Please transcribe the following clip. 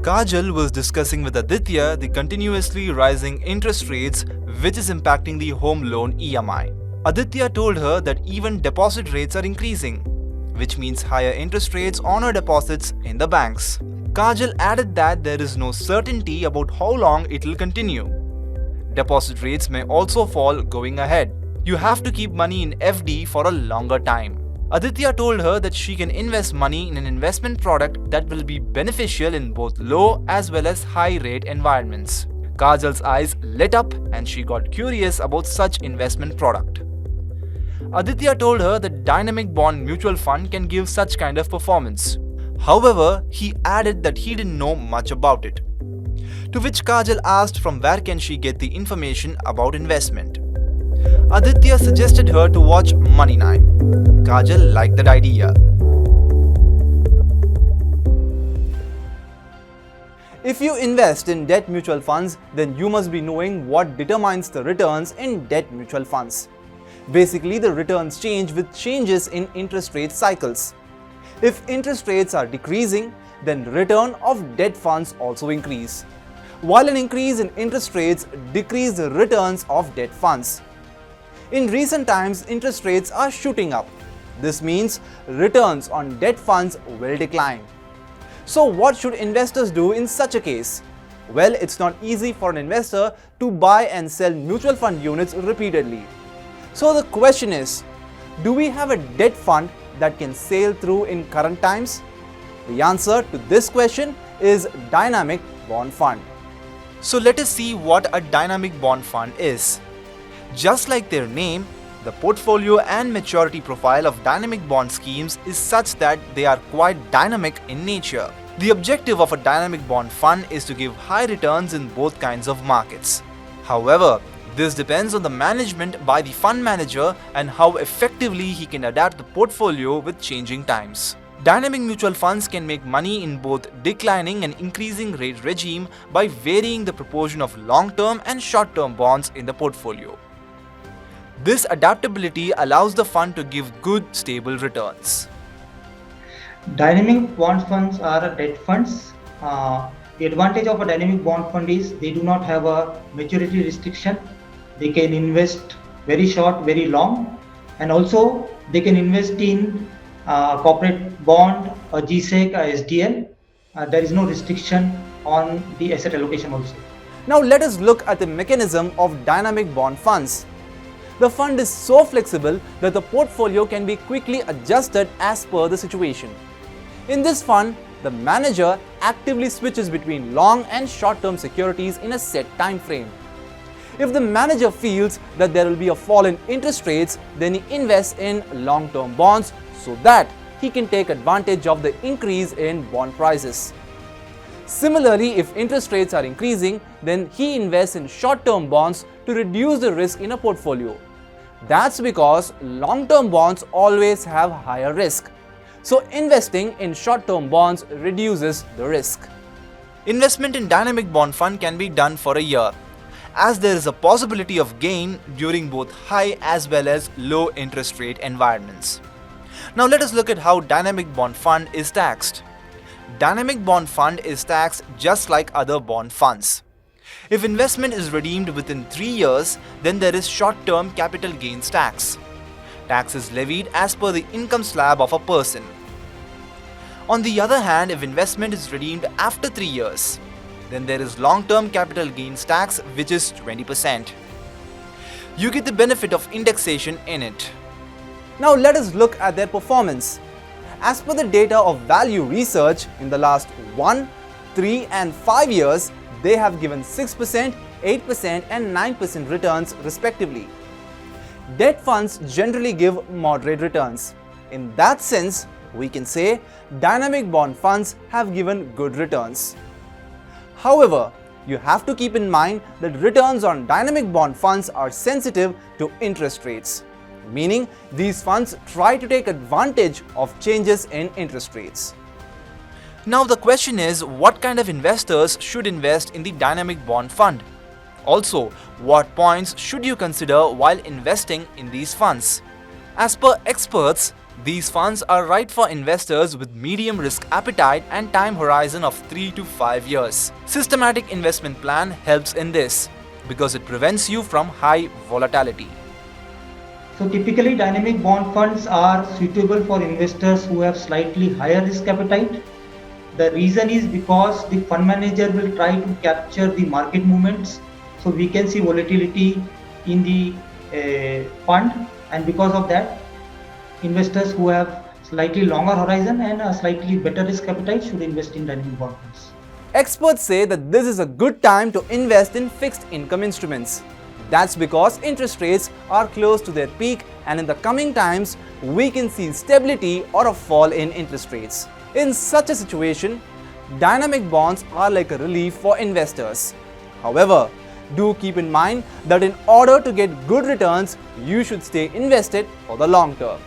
Kajal was discussing with Aditya the continuously rising interest rates which is impacting the home loan EMI. Aditya told her that even deposit rates are increasing, which means higher interest rates on her deposits in the banks. Kajal added that there is no certainty about how long it will continue. Deposit rates may also fall going ahead. You have to keep money in FD for a longer time. Aditya told her that she can invest money in an investment product that will be beneficial in both low as well as high rate environments. Kajal's eyes lit up and she got curious about such investment product. Aditya told her that dynamic bond mutual fund can give such kind of performance. However, he added that he didn't know much about it. To which Kajal asked from where can she get the information about investment. Aditya suggested her to watch Money9. Kajal liked that idea. If you invest in debt mutual funds, then you must be knowing what determines the returns in debt mutual funds. Basically, the returns change with changes in interest rate cycles. If interest rates are decreasing, then return of debt funds also increase, while an increase in interest rates decrease the returns of debt funds. In recent times, interest rates are shooting up. This means returns on debt funds will decline. So what should investors do in such a case? Well, it's not easy for an investor to buy and sell mutual fund units repeatedly. So the question is, do we have a debt fund that can sail through in current times? The answer to this question is dynamic bond fund. So let us see what a dynamic bond fund is. Just like their name, the portfolio and maturity profile of dynamic bond schemes is such that they are quite dynamic in nature. The objective of a dynamic bond fund is to give high returns in both kinds of markets. However, this depends on the management by the fund manager and how effectively he can adapt the portfolio with changing times. Dynamic mutual funds can make money in both declining and increasing rate regime by varying the proportion of long-term and short-term bonds in the portfolio. This adaptability allows the fund to give good, stable returns. Dynamic bond funds are debt funds. The advantage of a dynamic bond fund is they do not have a maturity restriction. They can invest very short, very long, and also they can invest in corporate bond, a GSEC, a SDL. There is no restriction on the asset allocation also. Now let us look at the mechanism of dynamic bond funds. The fund is so flexible that the portfolio can be quickly adjusted as per the situation. In this fund, the manager actively switches between long and short-term securities in a set time frame. If the manager feels that there will be a fall in interest rates, then he invests in long-term bonds so that he can take advantage of the increase in bond prices. Similarly, if interest rates are increasing, then he invests in short-term bonds to reduce the risk in a portfolio. That's because long-term bonds always have higher risk. So investing in short-term bonds reduces the risk. Investment in dynamic bond fund can be done for a year, as there is a possibility of gain during both high as well as low interest rate environments. Now let us look at how dynamic bond fund is taxed. Dynamic bond fund is taxed just like other bond funds. If investment is redeemed within 3 years, then there is short-term capital gains tax. Tax is levied as per the income slab of a person. On the other hand, if investment is redeemed after 3 years, then there is long-term capital gains tax, which is 20%. You get the benefit of indexation in it. Now let us look at their performance. As per the data of Value Research, in the last 1, 3 and 5 years, they have given 6%, 8% and 9% returns respectively. Debt funds generally give moderate returns. In that sense, we can say dynamic bond funds have given good returns. However, you have to keep in mind that returns on dynamic bond funds are sensitive to interest rates, meaning these funds try to take advantage of changes in interest rates. Now the question is, what kind of investors should invest in the dynamic bond fund? Also, what points should you consider while investing in these funds? As per experts, These funds are right for investors with medium risk appetite and time horizon of 3 to 5 years. Systematic investment plan helps in this because it prevents you from high volatility. So typically dynamic bond funds are suitable for investors who have slightly higher risk appetite. The reason is because the fund manager will try to capture the market movements. So we can see volatility in the fund, and because of that, investors who have slightly longer horizon and a slightly better risk appetite should invest in dynamic bond funds. Experts say that this is a good time to invest in fixed income instruments. That's because interest rates are close to their peak, and in the coming times, we can see stability or a fall in interest rates. In such a situation, dynamic bonds are like a relief for investors. However, do keep in mind that in order to get good returns, you should stay invested for the long term.